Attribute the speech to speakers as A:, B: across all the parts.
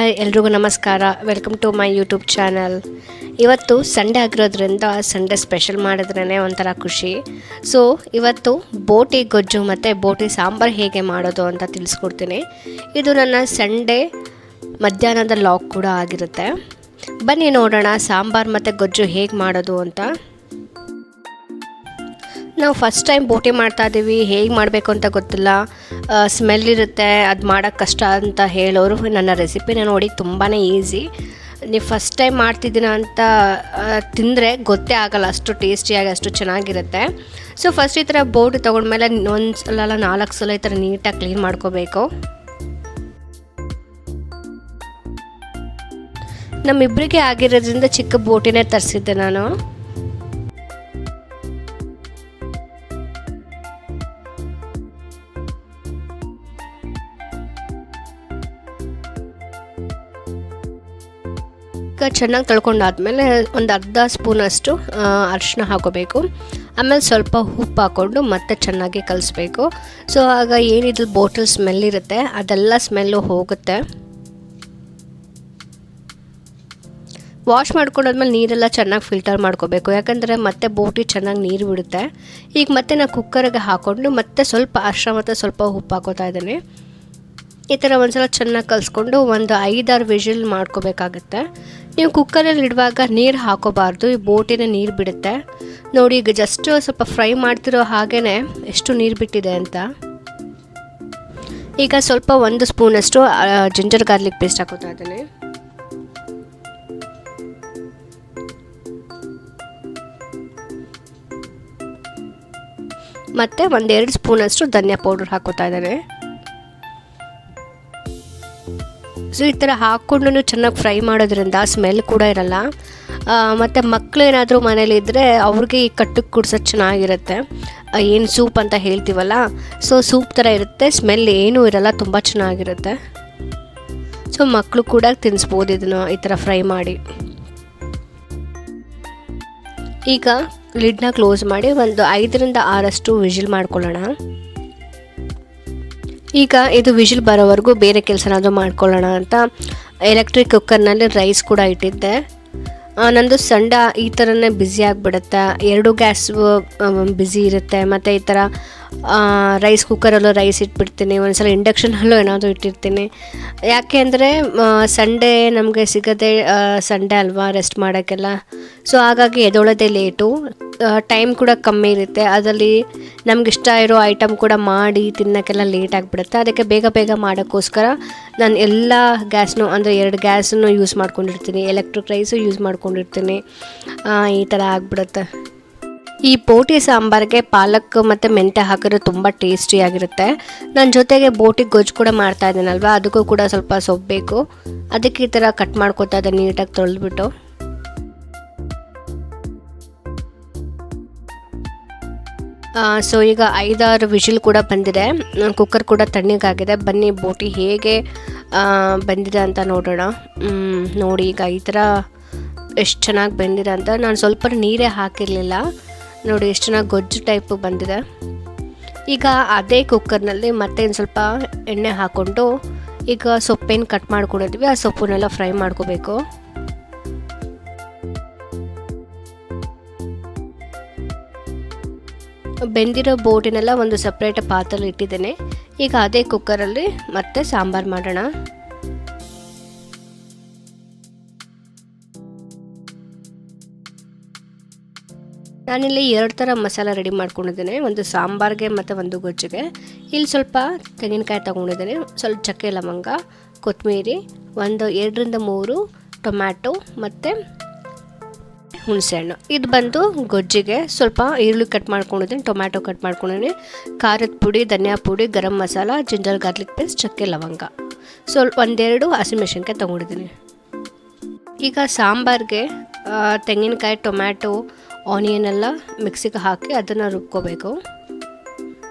A: Hi ಎಲ್ರಿಗೂ ನಮಸ್ಕಾರ. Welcome to my YouTube channel. ಇವತ್ತು ಸಂಡೇ ಆಗಿರೋದ್ರಿಂದ ಸಂಡೇ ಸ್ಪೆಷಲ್ ಮಾಡಿದ್ರೇ ಒಂಥರ ಖುಷಿ. ಸೊ ಇವತ್ತು ಬೋಟಿ ಗೊಜ್ಜು ಮತ್ತು ಬೋಟಿ ಸಾಂಬಾರು ಹೇಗೆ ಮಾಡೋದು ಅಂತ ತಿಳಿಸ್ಕೊಡ್ತೀನಿ. ಇದು ನನ್ನ ಸಂಡೇ ಮಧ್ಯಾಹ್ನದ ಲಾಗ್ ಕೂಡ ಆಗಿರುತ್ತೆ. ಬನ್ನಿ ನೋಡೋಣ ಸಾಂಬಾರು ಮತ್ತು ಗೊಜ್ಜು ಹೇಗೆ ಮಾಡೋದು ಅಂತ. ನಾವು ಫಸ್ಟ್ ಟೈಮ್ ಬೋಟಿ ಮಾಡ್ತಾಯಿದ್ದೀವಿ, ಹೇಗೆ ಮಾಡಬೇಕು ಅಂತ ಗೊತ್ತಿಲ್ಲ, ಸ್ಮೆಲ್ ಇರುತ್ತೆ, ಅದು ಮಾಡೋಕ್ಕೆ ಕಷ್ಟ ಅಂತ ಹೇಳೋರು ನನ್ನ ರೆಸಿಪಿನ ನೋಡಿ ತುಂಬಾ ಈಸಿ. ನೀವು ಫಸ್ಟ್ ಟೈಮ್ ಮಾಡ್ತಿದ್ದೀನ ಅಂತ ತಿಂದರೆ ಗೊತ್ತೇ ಆಗೋಲ್ಲ, ಅಷ್ಟು ಟೇಸ್ಟಿಯಾಗಿ ಅಷ್ಟು ಚೆನ್ನಾಗಿರುತ್ತೆ. ಸೊ ಫಸ್ಟ್ ಈ ಥರ ಬೋಟಿ ತೊಗೊಂಡ್ಮೇಲೆ ಒಂದು ಸಲ ಅಲ್ಲ 4 ಸಲ ಈ ಥರ ನೀಟಾಗಿ ಕ್ಲೀನ್ ಮಾಡ್ಕೋಬೇಕು. ನಮ್ಮಿಬ್ಬರಿಗೆ ಆಗಿರೋದ್ರಿಂದ ಚಿಕ್ಕ ಬೋಟಿನೇ ತರಿಸಿದ್ದೆ ನಾನು. ಚೆನ್ನಾಗಿ ತೊಳ್ಕೊಂಡಾದ್ಮೇಲೆ ಒಂದು ಅರ್ಧ ಸ್ಪೂನಷ್ಟು ಅರಿಶಿನ ಹಾಕೋಬೇಕು. ಆಮೇಲೆ ಸ್ವಲ್ಪ ಉಪ್ಪು ಹಾಕ್ಕೊಂಡು ಮತ್ತೆ ಚೆನ್ನಾಗಿ ಕಲಿಸ್ಬೇಕು. ಸೊ ಆಗ ಏನಿದು ಬೋಟಲ್ ಸ್ಮೆಲ್ ಇರುತ್ತೆ ಅದೆಲ್ಲ ಸ್ಮೆಲ್ಲು ಹೋಗುತ್ತೆ. ವಾಶ್ ಮಾಡ್ಕೊಂಡಾದ್ಮೇಲೆ ನೀರೆಲ್ಲ ಚೆನ್ನಾಗಿ ಫಿಲ್ಟರ್ ಮಾಡ್ಕೋಬೇಕು, ಯಾಕಂದರೆ ಮತ್ತೆ ಬೋಟಿ ಚೆನ್ನಾಗಿ ನೀರು ಬಿಡುತ್ತೆ. ಈಗ ಮತ್ತೆ ನಾನು ಕುಕ್ಕರ್ಗೆ ಹಾಕ್ಕೊಂಡು ಮತ್ತೆ ಸ್ವಲ್ಪ ಅರಿಶಿನ ಮತ್ತು ಸ್ವಲ್ಪ ಉಪ್ಪು ಹಾಕೋತಾ ಇದ್ದೀನಿ. ಈ ಥರ ಒಂದ್ಸಲ ಚೆನ್ನಾಗಿ ಕಲಿಸ್ಕೊಂಡು ಒಂದು 5-6 ವಿಷಲ್ ಮಾಡ್ಕೋಬೇಕಾಗತ್ತೆ. ನೀವು ಕುಕ್ಕರಲ್ಲಿ ಇಡುವಾಗ ನೀರು ಹಾಕೋಬಾರ್ದು, ಈ ಬೋಟಿನ ನೀರು ಬಿಡುತ್ತೆ. ನೋಡಿ ಈಗ ಜಸ್ಟ್ ಸ್ವಲ್ಪ ಫ್ರೈ ಮಾಡ್ತಿರೋ ಹಾಗೇ ಎಷ್ಟು ನೀರು ಬಿಟ್ಟಿದೆ ಅಂತ. ಈಗ ಸ್ವಲ್ಪ 1 ಸ್ಪೂನಷ್ಟು ಜಿಂಜರ್ ಗಾರ್ಲಿಕ್ ಪೇಸ್ಟ್ ಹಾಕೋತಾ ಇದ್ದೀನಿ. ಮತ್ತು 1-2 ಸ್ಪೂನಷ್ಟು ಧನಿಯಾ ಪೌಡರ್ ಹಾಕೋತಾ ಇದ್ದಾರೆ. ಸೊ ಈ ಥರ ಹಾಕ್ಕೊಂಡು ಚೆನ್ನಾಗಿ ಫ್ರೈ ಮಾಡೋದ್ರಿಂದ ಸ್ಮೆಲ್ ಕೂಡ ಇರಲ್ಲ. ಮತ್ತು ಮಕ್ಕಳು ಏನಾದರೂ ಮನೇಲಿದ್ದರೆ ಅವ್ರಿಗೆ ಈ ಕಟ್ಟಕ್ಕೆ ಕುಡ್ಸೋದು ಚೆನ್ನಾಗಿರುತ್ತೆ. ಏನು ಸೂಪ್ ಅಂತ ಹೇಳ್ತೀವಲ್ಲ, ಸೊ ಸೂಪ್ ಥರ ಇರುತ್ತೆ, ಸ್ಮೆಲ್ ಏನೂ ಇರಲ್ಲ, ತುಂಬ ಚೆನ್ನಾಗಿರುತ್ತೆ. ಸೊ ಮಕ್ಕಳು ಕೂಡ ತಿನ್ನಿಸ್ಬೋದು ಇದನ್ನು ಈ ಥರ ಫ್ರೈ ಮಾಡಿ. ಈಗ ಲಿಡ್ನ ಕ್ಲೋಸ್ ಮಾಡಿ ಒಂದು 5-6 ವಿಷಲ್ ಮಾಡ್ಕೊಳ್ಳೋಣ. ಈಗ ಇದು ವಿಷಲ್ ಬರೋವರೆಗೂ ಬೇರೆ ಕೆಲಸನಾದರೂ ಮಾಡ್ಕೊಳ್ಳೋಣ ಅಂತ ಎಲೆಕ್ಟ್ರಿಕ್ ಕುಕ್ಕರ್ನಲ್ಲಿ ರೈಸ್ ಕೂಡ ಇಟ್ಟಿದ್ದೆ. ನಂದು ಸಂಡೇ ಈ ಥರನೇ ಬ್ಯುಸಿ ಆಗಿಬಿಡುತ್ತೆ, 2 ಗ್ಯಾಸ್ ಬ್ಯುಸಿ ಇರುತ್ತೆ. ಮತ್ತು ಈ ಥರ ರೈಸ್ ಕುಕ್ಕರಲ್ಲೂ ರೈಸ್ ಇಟ್ಬಿಡ್ತೀನಿ, ಒಂದ್ಸಲ ಇಂಡಕ್ಷನಲ್ಲೂ ಏನಾದರೂ ಇಟ್ಟಿರ್ತೀನಿ. ಯಾಕೆ ಅಂದರೆ ಸಂಡೇ ನಮಗೆ ಸಿಗೋದೇ ಸಂಡೇ ಅಲ್ವಾ, ರೆಸ್ಟ್ ಮಾಡೋಕ್ಕೆಲ್ಲ. ಸೊ ಹಾಗಾಗಿ ಎದೊಳೋದೇ ಲೇಟು, ಟೈಮ್ ಕೂಡ ಕಮ್ಮಿ ಇರುತ್ತೆ. ಅದರಲ್ಲಿ ನಮಗಿಷ್ಟ ಇರೋ ಐಟಮ್ ಕೂಡ ಮಾಡಿ ತಿನ್ನೋಕ್ಕೆಲ್ಲ ಲೇಟ್ ಆಗಿಬಿಡುತ್ತೆ. ಅದಕ್ಕೆ ಬೇಗ ಬೇಗ ಮಾಡೋಕ್ಕೋಸ್ಕರ ನಾನು ಎಲ್ಲ ಗ್ಯಾಸ್ನು ಅಂದರೆ 2 ಗ್ಯಾಸನ್ನು ಯೂಸ್ ಮಾಡ್ಕೊಂಡಿರ್ತೀನಿ, ಎಲೆಕ್ಟ್ರಿಕ್ ರೈಸು ಯೂಸ್ ಮಾಡ್ಕೊಂಡಿರ್ತೀನಿ. ಈ ಥರ ಆಗಿಬಿಡುತ್ತೆ. ಈ ಬೋಟಿ ಸಾಂಬಾರಿಗೆ ಪಾಲಕ್ ಮತ್ತು ಮೆಂತ್ಯ ಹಾಕಿದ್ರೆ ತುಂಬ ಟೇಸ್ಟಿಯಾಗಿರುತ್ತೆ. ನನ್ನ ಜೊತೆಗೆ ಬೋಟಿ ಗೊಜ್ಜು ಕೂಡ ಮಾಡ್ತಾ ಇದ್ದೀನಲ್ವ, ಅದಕ್ಕೂ ಕೂಡ ಸ್ವಲ್ಪ ಸೊಪ್ಪು ಬೇಕು. ಅದಕ್ಕೆ ಈ ಥರ ಕಟ್ ಮಾಡ್ಕೊತಾ ಇದ್ದೆ ನೀಟಾಗಿ ತೊಳೆದ್ಬಿಟ್ಟು. ಸೊ ಈಗ 5-6 ವಿಷಲ್ ಕೂಡ ಬಂದಿದೆ, ಕುಕ್ಕರ್ ಕೂಡ ತಣ್ಣಗಾಗಿದೆ. ಬನ್ನಿ ಬೋಟಿ ಹೇಗೆ ಬಂದಿದೆ ಅಂತ ನೋಡೋಣ. ನೋಡಿ ಈಗ ಈ ಥರ ಎಷ್ಟು ಚೆನ್ನಾಗಿ ಬಂದಿದೆ ಅಂತ. ನಾನು ಸ್ವಲ್ಪ ನೀರೇ ಹಾಕಿರಲಿಲ್ಲ, ನೋಡಿ ಎಷ್ಟು ಚೆನ್ನಾಗಿ ಗೊಜ್ಜು ಟೈಪು ಬಂದಿದೆ. ಈಗ ಅದೇ ಕುಕ್ಕರ್ನಲ್ಲಿ ಮತ್ತೆ ಒಂದು ಸ್ವಲ್ಪ ಎಣ್ಣೆ ಹಾಕ್ಕೊಂಡು ಈಗ ಸೊಪ್ಪೇನು ಕಟ್ ಮಾಡ್ಕೊಂಡಿದ್ವಿ ಆ ಸೊಪ್ಪನ್ನೆಲ್ಲ ಫ್ರೈ ಮಾಡ್ಕೋಬೇಕು. ಬೆಂದಿರೋ ಬೋಟಿನೆಲ್ಲ ಒಂದು ಸಪ್ರೇಟ್ ಪಾತ್ರೆಯಲ್ಲಿ ಇಟ್ಟಿದ್ದೇನೆ. ಈಗ ಅದೇ ಕುಕ್ಕರಲ್ಲಿ ಮತ್ತೆ ಸಾಂಬಾರು ಮಾಡೋಣ. ನಾನಿಲ್ಲಿ 2 ಥರ ಮಸಾಲ ರೆಡಿ ಮಾಡ್ಕೊಂಡಿದ್ದೇನೆ, ಒಂದು ಸಾಂಬಾರಿಗೆ ಮತ್ತು ಒಂದು ಗೊಜ್ಜಿಗೆ. ಇಲ್ಲಿ ಸ್ವಲ್ಪ ತೆಂಗಿನಕಾಯಿ ತೊಗೊಂಡಿದ್ದೇನೆ, ಸ್ವಲ್ಪ ಚಕ್ಕೆ ಲವಂಗ, ಕೊತ್ತಂಬರಿ, ಒಂದು 2-3 ಟೊಮ್ಯಾಟೊ ಮತ್ತು ಹುಣಸೆಹಣ್ಣು. ಇದು ಬಂದು ಗೊಜ್ಜಿಗೆ. ಸ್ವಲ್ಪ ಈರುಳ್ಳಿ ಕಟ್ ಮಾಡ್ಕೊಂಡಿದ್ದೀನಿ, ಟೊಮ್ಯಾಟೊ ಕಟ್ ಮಾಡ್ಕೊಂಡಿದ್ದೀನಿ, ಖಾರದ ಪುಡಿ, ಧನಿಯಾ ಪುಡಿ, garam masala, ginger garlic paste, ಚಕ್ಕೆ ಲವಂಗ, ಸ್ವಲ್ಪ 1-2 ಹಸಿಮೆಣಸಿನ್ಕಾಯಿ ತೊಗೊಂಡಿದ್ದೀನಿ. ಈಗ ಸಾಂಬಾರಿಗೆ ತೆಂಗಿನಕಾಯಿ, ಟೊಮ್ಯಾಟೊ, ಆನಿಯನ್ ಎಲ್ಲ ಮಿಕ್ಸಿಗೆ ಹಾಕಿ ಅದನ್ನು ರುಬ್ಕೋಬೇಕು.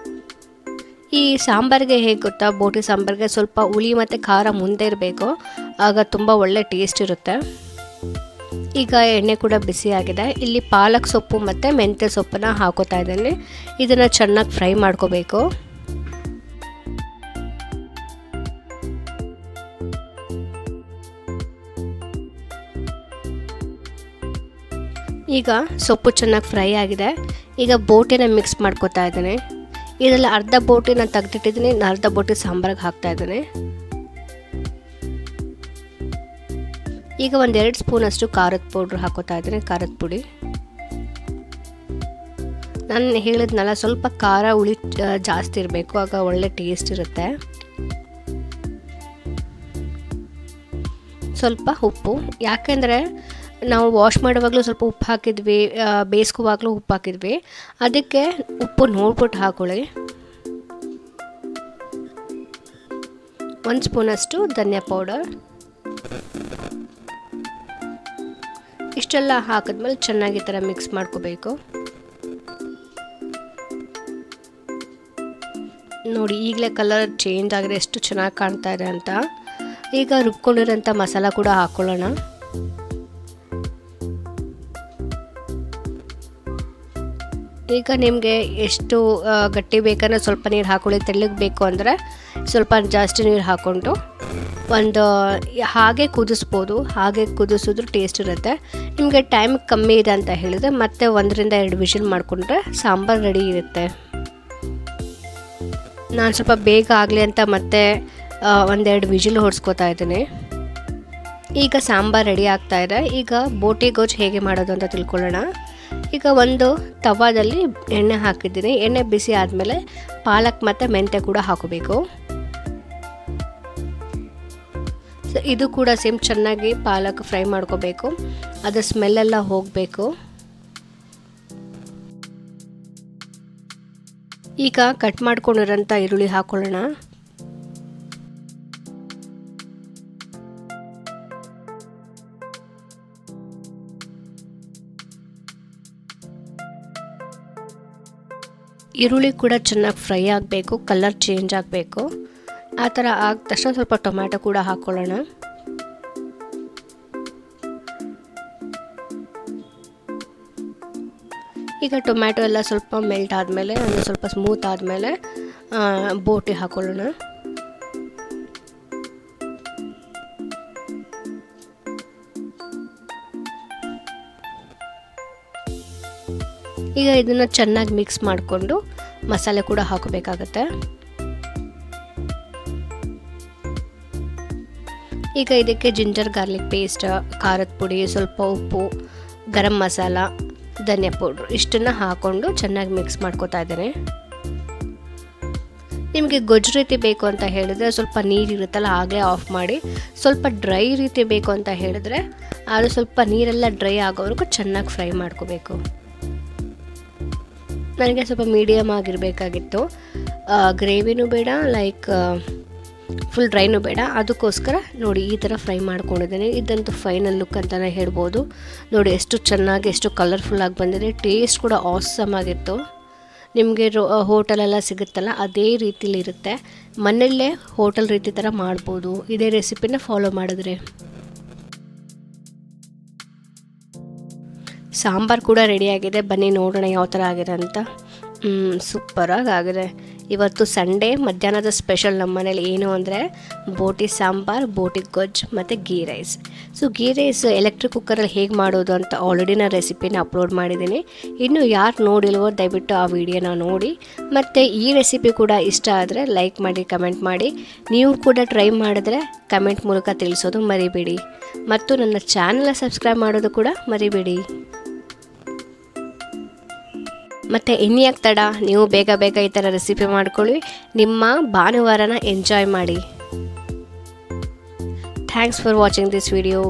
A: ಈ ಸಾಂಬಾರಿಗೆ ಹೇಗೆ ಗೊತ್ತಾ, ಬೋಟಿ ಸಾಂಬಾರಿಗೆ ಸ್ವಲ್ಪ ಹುಳಿ ಮತ್ತು ಖಾರ ಮುಂದೆ ಇರಬೇಕು, ಆಗ ತುಂಬ ಒಳ್ಳೆ ಟೇಸ್ಟ್ ಇರುತ್ತೆ. ಈಗ ಎಣ್ಣೆ ಕೂಡ ಬಿಸಿಯಾಗಿದೆ. ಇಲ್ಲಿ ಪಾಲಕ್ ಸೊಪ್ಪು ಮತ್ತು ಮೆಂತ್ಯ ಸೊಪ್ಪನ್ನು ಹಾಕೋತಾ ಇದ್ದೀನಿ. ಇದನ್ನು ಚೆನ್ನಾಗಿ ಫ್ರೈ ಮಾಡ್ಕೋಬೇಕು. ಈಗ ಸೊಪ್ಪು ಚೆನ್ನಾಗಿ ಫ್ರೈ ಆಗಿದೆ. ಈಗ ಬೋಟಿನ ಮಿಕ್ಸ್ ಮಾಡ್ಕೊತಾ ಇದ್ದೇನೆ. ಇದರಲ್ಲಿ ಅರ್ಧ ಬೋಟಿ ನಾನು ತೆಗೆದಿಟ್ಟಿದ್ದೀನಿ, ಅರ್ಧ ಬೋಟಿ ಸಾಂಬಾರಿಗೆ ಹಾಕ್ತಾ ಇದ್ದೇನೆ. ಈಗ 1-2 ಸ್ಪೂನಷ್ಟು ಖಾರದ ಪೌಡ್ರ್ ಹಾಕೋತಾ ಇದ್ದೇನೆ, ಖಾರದ ಪುಡಿ. ನಾನು ಹೇಳಿದ್ನಲ್ಲ, ಸ್ವಲ್ಪ ಖಾರ ಹುಳಿ ಜಾಸ್ತಿ ಇರಬೇಕು, ಆಗ ಒಳ್ಳೆ ಟೇಸ್ಟ್ ಇರುತ್ತೆ. ಸ್ವಲ್ಪ ಉಪ್ಪು, ಯಾಕೆಂದರೆ ನಾವು ವಾಶ್ ಮಾಡುವಾಗಲೂ ಸ್ವಲ್ಪ ಉಪ್ಪು ಹಾಕಿದ್ವಿ, ಬೇಯಿಸ್ಕೋವಾಗಲೂ ಉಪ್ಪು ಹಾಕಿದ್ವಿ, ಅದಕ್ಕೆ ಉಪ್ಪು ನೋಡ್ಬಿಟ್ಟು ಹಾಕೊಳ್ಳಿ. 1 ಸ್ಪೂನಷ್ಟು ಧನಿಯಾ ಪೌಡರ್. ಇಷ್ಟೆಲ್ಲ ಹಾಕಿದ್ಮೇಲೆ ಚೆನ್ನಾಗಿ ಈ ಥರ ಮಿಕ್ಸ್ ಮಾಡ್ಕೋಬೇಕು. ನೋಡಿ, ಈಗಲೇ ಕಲರ್ ಚೇಂಜ್ ಆಗಿದೆ, ಎಷ್ಟು ಚೆನ್ನಾಗಿ ಕಾಣ್ತಾ ಇದೆ ಅಂತ. ಈಗ ರುಬ್ಕೊಂಡಿರೋಂಥ ಮಸಾಲ ಕೂಡ ಹಾಕ್ಕೊಳ್ಳೋಣ. ಈಗ ನಿಮಗೆ ಎಷ್ಟು ಗಟ್ಟಿ ಬೇಕಂದ್ರೆ ಸ್ವಲ್ಪ ನೀರು ಹಾಕೊಳ್ಳಿ, ತೆಳ್ಳಗೆ ಬೇಕು ಅಂದರೆ ಸ್ವಲ್ಪ ಜಾಸ್ತಿ ನೀರು ಹಾಕ್ಕೊಂಡು ಹಾಗೆ ಕುದಿಸ್ಬೋದು. ಹಾಗೆ ಕುದಿಸಿದ್ರು ಟೇಸ್ಟ್ ಇರುತ್ತೆ. ನಿಮಗೆ ಟೈಮ್ ಕಮ್ಮಿ ಇದೆ ಅಂತ ಹೇಳಿದ್ರೆ ಮತ್ತೆ 1-2 ವಿಷಲ್ ಮಾಡಿಕೊಂಡ್ರೆ ಸಾಂಬಾರು ರೆಡಿ ಇರುತ್ತೆ. ನಾನು ಸ್ವಲ್ಪ ಬೇಗ ಆಗಲಿ ಅಂತ ಮತ್ತೆ 1-2 ವಿಷಲ್ ಹೊಡ್ಸ್ಕೊತಾ ಇದ್ದೀನಿ. ಈಗ ಸಾಂಬಾರು ರೆಡಿ ಆಗ್ತಾ ಇದೆ. ಈಗ ಬೋಟಿ ಗೊಜ್ಜು ಹೇಗೆ ಮಾಡೋದು ಅಂತ ತಿಳ್ಕೊಳ್ಳೋಣ. ಈಗ ಒಂದು ತವಾದಲ್ಲಿ ಎಣ್ಣೆ ಹಾಕಿದ್ದೀನಿ. ಎಣ್ಣೆ ಬಿಸಿ ಆದಮೇಲೆ ಪಾಲಕ್ ಮತ್ತು ಮೆಂತ್ಯ ಕೂಡ ಹಾಕೋಬೇಕು. ಸೊ ಇದು ಕೂಡ ಸೇಮ್ ಚೆನ್ನಾಗಿ ಪಾಲಕ್ ಫ್ರೈ ಮಾಡ್ಕೋಬೇಕು, ಅದರ ಸ್ಮೆಲ್ಲೆಲ್ಲ ಹೋಗಬೇಕು. ಈಗ ಕಟ್ ಮಾಡ್ಕೊಂಡಿರೋಂಥ ಈರುಳ್ಳಿ ಹಾಕೊಳ್ಳೋಣ. ಈರುಳ್ಳಿ ಕೂಡ ಚೆನ್ನಾಗಿ ಫ್ರೈ ಆಗಬೇಕು, ಕಲರ್ ಚೇಂಜ್ ಆಗಬೇಕು. ಆ ಥರ ಆದ ತಕ್ಷಣ ಸ್ವಲ್ಪ ಟೊಮ್ಯಾಟೊ ಕೂಡ ಹಾಕ್ಕೊಳ್ಳೋಣ. ಈಗ ಟೊಮ್ಯಾಟೊ ಎಲ್ಲ ಸ್ವಲ್ಪ ಮೆಲ್ಟ್ ಆದಮೇಲೆ, ಅಂದರೆ ಸ್ವಲ್ಪ ಸ್ಮೂತ್ ಆದಮೇಲೆ ಬೋಟಿ ಹಾಕ್ಕೊಳ್ಳೋಣ. ಈಗ ಇದನ್ನು ಚೆನ್ನಾಗಿ ಮಿಕ್ಸ್ ಮಾಡಿಕೊಂಡು ಮಸಾಲೆ ಕೂಡ ಹಾಕಬೇಕಾಗತ್ತೆ. ಈಗ ಇದಕ್ಕೆ ಜಿಂಜರ್ ಗಾರ್ಲಿಕ್ ಪೇಸ್ಟ್, ಖಾರದ ಪುಡಿ, ಸ್ವಲ್ಪ ಉಪ್ಪು, ಗರಂ ಮಸಾಲ, ಧನಿಯಾ ಪೌಡ್ರು ಇಷ್ಟನ್ನು ಹಾಕ್ಕೊಂಡು ಚೆನ್ನಾಗಿ ಮಿಕ್ಸ್ ಮಾಡ್ಕೊತಾ ಇದ್ದೇನೆ. ನಿಮಗೆ ಗೊಜ್ಜು ರೀತಿ ಬೇಕು ಅಂತ ಹೇಳಿದ್ರೆ ಸ್ವಲ್ಪ ನೀರು ಇರುತ್ತಲ್ಲ ಆಗಲೇ ಆಫ್ ಮಾಡಿ. ಸ್ವಲ್ಪ ಡ್ರೈ ರೀತಿ ಬೇಕು ಅಂತ ಹೇಳಿದ್ರೆ ಅದು ಸ್ವಲ್ಪ ನೀರೆಲ್ಲ ಡ್ರೈ ಆಗೋವರೆಗೂ ಚೆನ್ನಾಗಿ ಫ್ರೈ ಮಾಡ್ಕೋಬೇಕು. ನನಗೆ ಸ್ವಲ್ಪ ಮೀಡಿಯಮ್ ಆಗಿರಬೇಕಾಗಿತ್ತು, ಗ್ರೇವಿನೂ ಬೇಡ, ಲೈಕ್ ಫುಲ್ ಡ್ರೈನೂ ಬೇಡ. ಅದಕ್ಕೋಸ್ಕರ ನೋಡಿ ಈ ಥರ ಫ್ರೈ ಮಾಡ್ಕೊಂಡಿದ್ದೀನಿ. ಇದಂತೂ ಫೈನಲ್ ಲುಕ್ ಅಂತಲೇ ಹೇಳ್ಬೋದು. ನೋಡಿ ಎಷ್ಟು ಚೆನ್ನಾಗಿ, ಎಷ್ಟು ಕಲರ್ಫುಲ್ಲಾಗಿ ಬಂದಿದೆ. ಟೇಸ್ಟ್ ಕೂಡ ಆಸಮ್ ಆಗಿತ್ತು. ನಿಮಗೆ ಹೋಟೆಲೆಲ್ಲ ಸಿಗುತ್ತಲ್ಲ ಅದೇ ರೀತಿಲಿ ಇರುತ್ತೆ. ಮನೆಯಲ್ಲೇ ಹೋಟೆಲ್ ರೀತಿ ಥರ ಮಾಡ್ಬೋದು ಇದೇ ರೆಸಿಪಿನ ಫಾಲೋ ಮಾಡಿದ್ರೆ. ಸಾಂಬಾರು ಕೂಡ ರೆಡಿಯಾಗಿದೆ, ಬನ್ನಿ ನೋಡೋಣ ಯಾವ ಥರ ಆಗಿದೆ ಅಂತ. ಸೂಪರಾಗಿ ಆಗಿದೆ. ಇವತ್ತು ಸಂಡೇ ಮಧ್ಯಾಹ್ನದ ಸ್ಪೆಷಲ್ ನಮ್ಮ ಮನೇಲಿ ಏನು ಅಂದರೆ ಬೋಟಿ ಸಾಂಬಾರು, ಬೋಟಿ ಗೊಜ್ಜು ಮತ್ತು ghee rice. So ghee rice electric ಕುಕ್ಕರಲ್ಲಿ ಹೇಗೆ ಮಾಡೋದು ಅಂತ ಆಲ್ರೆಡಿ ನಾನು ರೆಸಿಪಿನ ಅಪ್ಲೋಡ್ ಮಾಡಿದ್ದೀನಿ. ಇನ್ನು ಯಾರು ನೋಡಿಲ್ವೋ ದಯವಿಟ್ಟು ಆ ವಿಡಿಯೋನ ನೋಡಿ. ಮತ್ತು ಈ ರೆಸಿಪಿ ಕೂಡ ಇಷ್ಟ ಆದರೆ ಲೈಕ್ ಮಾಡಿ, ಕಮೆಂಟ್ ಮಾಡಿ. ನೀವು ಕೂಡ ಟ್ರೈ ಮಾಡಿದ್ರೆ ಕಮೆಂಟ್ ಮೂಲಕ ತಿಳಿಸೋದು ಮರಿಬೇಡಿ. ಮತ್ತು ನನ್ನ ಚಾನಲ್ನ ಸಬ್ಸ್ಕ್ರೈಬ್ ಮಾಡೋದು ಕೂಡ ಮರಿಬೇಡಿ. ಮತ್ತು ಇನ್ಯಾಕೆ ತಡ, ನೀವು ಬೇಗ ಬೇಗ ಈ ಥರ ರೆಸಿಪಿ ಮಾಡ್ಕೊಳ್ಳಿ. ನಿಮ್ಮ ಭಾನುವಾರನ ಎಂಜಾಯ್ ಮಾಡಿ. Thanks for watching this video.